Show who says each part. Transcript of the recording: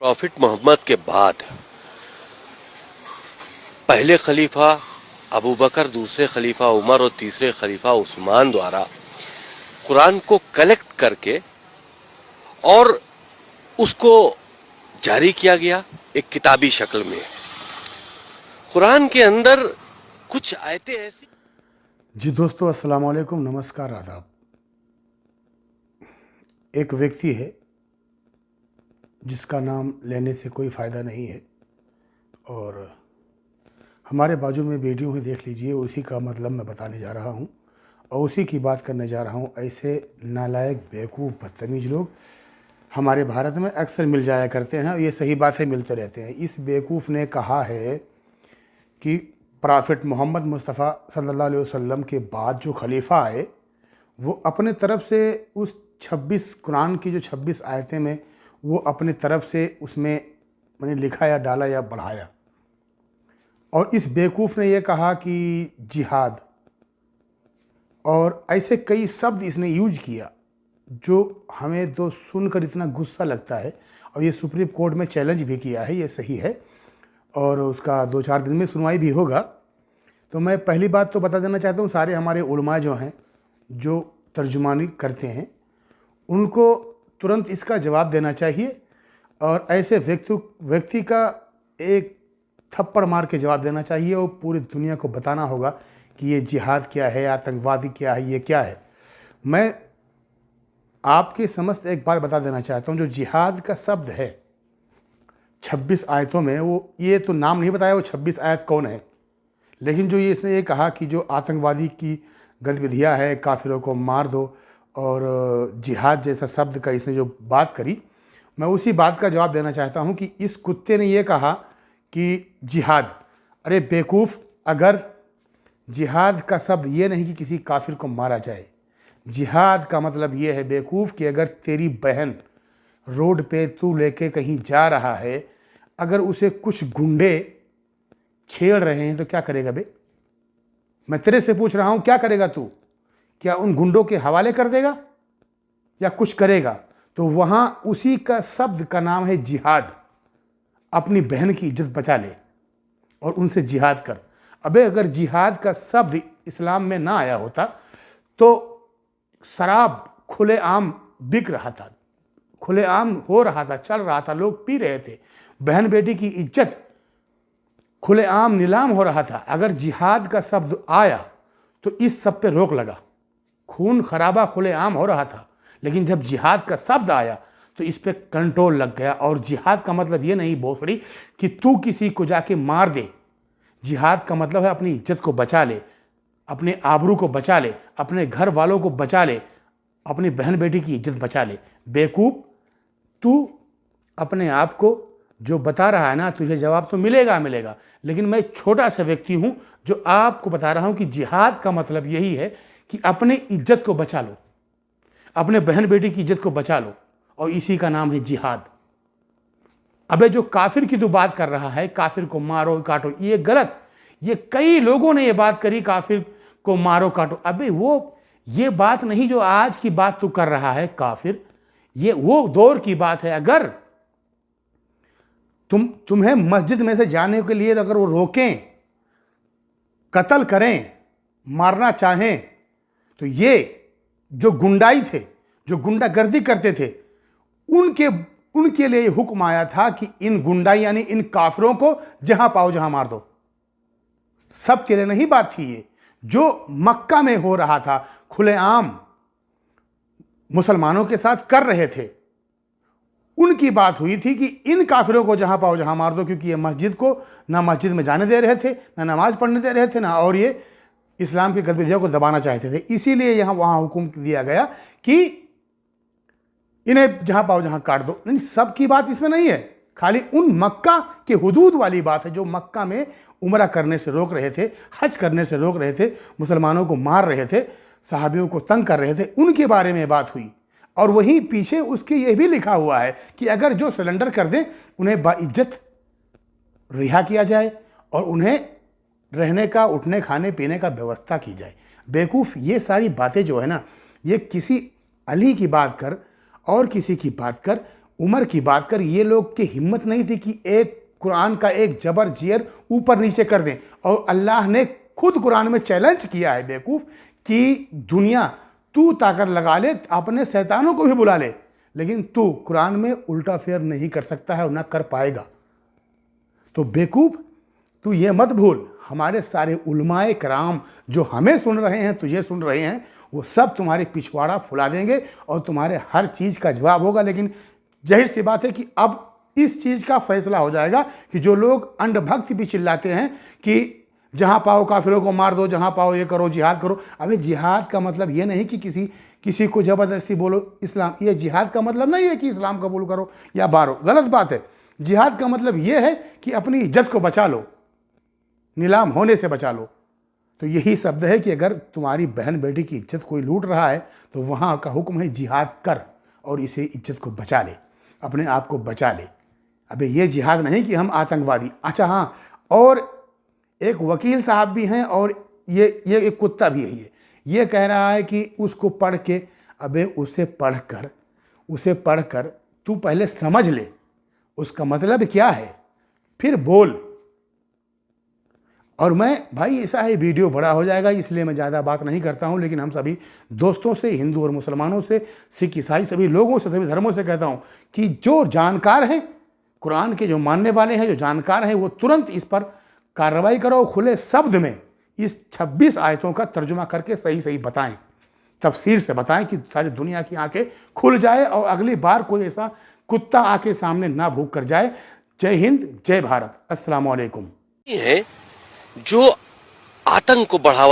Speaker 1: Profit Mohammad के बाद पहले खलीफा अबू बकर, दूसरे खलीफा उमर और तीसरे खलीफा उस्मान द्वारा कुरान को कलेक्ट करके और उसको जारी किया गया एक किताबी शक्ल में। कुरान के अंदर कुछ आयतें ऐसी।
Speaker 2: जी दोस्तों, अस्सलाम वालेकुम, नमस्कार, आदाब। एक व्यक्ति है जिसका नाम लेने से कोई फ़ायदा नहीं है और हमारे बाजू में वीडियो है, देख लीजिए। उसी का मतलब मैं बताने जा रहा हूँ और उसी की बात करने जा रहा हूँ। ऐसे नालायक, बेवकूफ़, बदतमीज़ लोग हमारे भारत में अक्सर मिल जाया करते हैं और ये सही बात है, मिलते रहते हैं। इस बेवकूफ़ ने कहा है कि प्रॉफिट मोहम्मद मुस्तफ़ा सल्लल्लाहु अलैहि वसल्लम के बाद जो खलीफा आए वो अपने तरफ से उस 26 कुरान की जो 26 आयतें में वो अपने तरफ से उसमें मैंने लिखा या डाला या बढ़ाया। और इस बेवकूफ़ ने ये कहा कि जिहाद और ऐसे कई शब्द इसने यूज किया जो हमें तो सुनकर इतना गुस्सा लगता है। और ये सुप्रीम कोर्ट में चैलेंज भी किया है, ये सही है, और उसका 2-4 दिन में सुनवाई भी होगा। तो मैं पहली बात तो बता देना चाहता हूँ, सारे हमारे उलमा जो हैं, जो तर्जुमानी करते हैं, उनको तुरंत इसका जवाब देना चाहिए और ऐसे व्यक्ति का एक थप्पड़ मार के जवाब देना चाहिए और पूरी दुनिया को बताना होगा कि ये जिहाद क्या है, आतंकवादी क्या है, ये क्या है। मैं आपके समस्त एक बात बता देना चाहता हूँ। जो जिहाद का शब्द है 26 आयतों में, वो ये तो नाम नहीं बताया वो 26 आयत कौन है, लेकिन जो ये इसने ये कहा कि जो आतंकवादी की गतिविधियाँ है, काफिरों को मार दो, और जिहाद जैसा शब्द का इसने जो बात करी, मैं उसी बात का जवाब देना चाहता हूँ कि इस कुत्ते ने ये कहा कि जिहाद, अरे बेवकूफ़, अगर जिहाद का शब्द ये नहीं कि किसी काफिर को मारा जाए। जिहाद का मतलब ये है बेवकूफ़ कि अगर तेरी बहन रोड पे तू लेके कहीं जा रहा है, अगर उसे कुछ गुंडे छेड़ रहे हैं तो क्या करेगा बे? मैं तेरे से पूछ रहा हूँ, क्या करेगा तू? क्या उन गुंडों के हवाले कर देगा या कुछ करेगा? तो वहाँ उसी का शब्द का नाम है जिहाद। अपनी बहन की इज्जत बचा ले और उनसे जिहाद कर। अबे अगर जिहाद का शब्द इस्लाम में ना आया होता तो शराब खुलेआम बिक रहा था, खुलेआम हो रहा था, चल रहा था, लोग पी रहे थे, बहन बेटी की इज्जत खुलेआम नीलाम हो रहा था। अगर जिहाद का शब्द आया तो इस सब पे रोक लगा, खून खराबा खुलेआम हो रहा था। लेकिन जब जिहाद का शब्द आया तो इस पे कंट्रोल लग गया। और जिहाद का मतलब ये नहीं भोसड़ी कि तू किसी को जाके मार दे। जिहाद का मतलब है अपनी इज्जत को बचा ले, अपने आबरू को बचा ले, अपने घर वालों को बचा ले, अपनी बहन बेटी की इज्जत बचा ले। बेवकूफ़, तू अपने आप को जो बता रहा है ना, तुझे जवाब तो मिलेगा, लेकिन मैं छोटा सा व्यक्ति हूँ जो आपको बता रहा हूँ कि जिहाद का मतलब यही है कि अपने इज्जत को बचा लो, अपने बहन बेटी की इज्जत को बचा लो, और इसी का नाम है जिहाद। अबे जो काफिर की तू बात कर रहा है, काफिर को मारो काटो, ये गलत। ये कई लोगों ने ये बात करी, काफिर को मारो काटो। अबे ये बात नहीं जो आज की बात तू कर रहा है काफिर, ये वो दौर की बात है। अगर तुम्हें मस्जिद में से जाने के लिए अगर वो रोकें, कत्ल करें, मारना चाहें, तो ये जो गुंडाई थे, जो गुंडागर्दी करते थे, उनके लिए ये हुक्म आया था कि इन गुंडाई यानी इन काफिरों को जहां पाओ जहां मार दो। सबके लिए नहीं बात थी ये। जो मक्का में हो रहा था, खुलेआम मुसलमानों के साथ कर रहे थे, उनकी बात हुई थी कि इन काफिरों को जहां पाओ जहां मार दो, क्योंकि ये मस्जिद को ना मस्जिद में जाने दे रहे थे, ना नमाज पढ़ने दे रहे थे, ना और ये इस्लाम की गतिविधियों को दबाना चाहते थे। इसीलिए यहाँ वहाँ हुक्म दिया गया कि इन्हें जहाँ पाओ जहाँ काट दो। नहीं, सबकी बात इसमें नहीं है, खाली उन मक्का के हुदूद वाली बात है जो मक्का में उम्रा करने से रोक रहे थे, हज करने से रोक रहे थे, मुसलमानों को मार रहे थे, सहाबियों को तंग कर रहे थे, उनके बारे में बात हुई। और वहीं पीछे उसके ये भी लिखा हुआ है कि अगर जो सिलेंडर कर दें उन्हें बाइज्जत रिहा किया जाए और उन्हें रहने का, उठने, खाने पीने का व्यवस्था की जाए। बेवकूफ़, ये सारी बातें जो है ना, ये किसी अली की बात कर और किसी की बात कर, उमर की बात कर, ये लोग की हिम्मत नहीं थी कि एक कुरान का एक जबर जियर ऊपर नीचे कर दें। और अल्लाह ने खुद कुरान में चैलेंज किया है बेवकूफ़ कि दुनिया तू ताकत लगा ले, अपने शैतानों को भी बुला ले, लेकिन तू कुरान में उल्टा फेर नहीं कर सकता है और ना कर पाएगा। तो बेवकूफ़ तू ये मत भूल, हमारे सारे उलमाए कराम जो हमें सुन रहे हैं, तुझे सुन रहे हैं, वो सब तुम्हारे पिछवाड़ा फुला देंगे और तुम्हारे हर चीज़ का जवाब होगा। लेकिन जाहिर सी बात है कि अब इस चीज़ का फैसला हो जाएगा कि जो लोग अंधभक्ति भी चिल्लाते हैं कि जहाँ पाओ काफिरों को मार दो, जहाँ पाओ ये करो, जिहाद करो। अबे जिहाद का मतलब ये नहीं कि किसी को ज़बरदस्ती बोलो इस्लाम, ये जिहाद का मतलब नहीं है कि इस्लाम कबूल करो या बारो, गलत बात है। जिहाद का मतलब ये है कि अपनी इज्जत को बचा लो, नीलाम होने से बचा लो। तो यही शब्द है कि अगर तुम्हारी बहन बेटी की इज्जत कोई लूट रहा है तो वहाँ का हुक्म है जिहाद कर और इसे इज्जत को बचा ले, अपने आप को बचा ले। अबे ये जिहाद नहीं कि हम आतंकवादी। अच्छा हाँ, और एक वकील साहब भी हैं और ये एक कुत्ता भी है, ये कह रहा है कि उसको पढ़ के, अबे उसे पढ़कर तू पहले समझ ले उसका मतलब क्या है, फिर बोल। और मैं भाई ऐसा है वीडियो बड़ा हो जाएगा इसलिए मैं ज़्यादा बात नहीं करता हूँ, लेकिन हम सभी दोस्तों से, हिंदू और मुसलमानों से, सिख ईसाई सभी लोगों से, सभी धर्मों से कहता हूँ कि जो जानकार हैं, कुरान के जो मानने वाले हैं, जो जानकार हैं, वो तुरंत इस पर कार्रवाई करो, खुले शब्द में इस 26 आयतों का तर्जुमा करके सही सही बताएं, तफसीर से बताएं कि सारी दुनिया की आंखें खुल जाए और अगली बार कोई ऐसा कुत्ता आके सामने ना भूख कर जाए। जय हिंद, जय भारत, अस्सलाम वालेकुम।
Speaker 1: है जो आतंक को बढ़ावा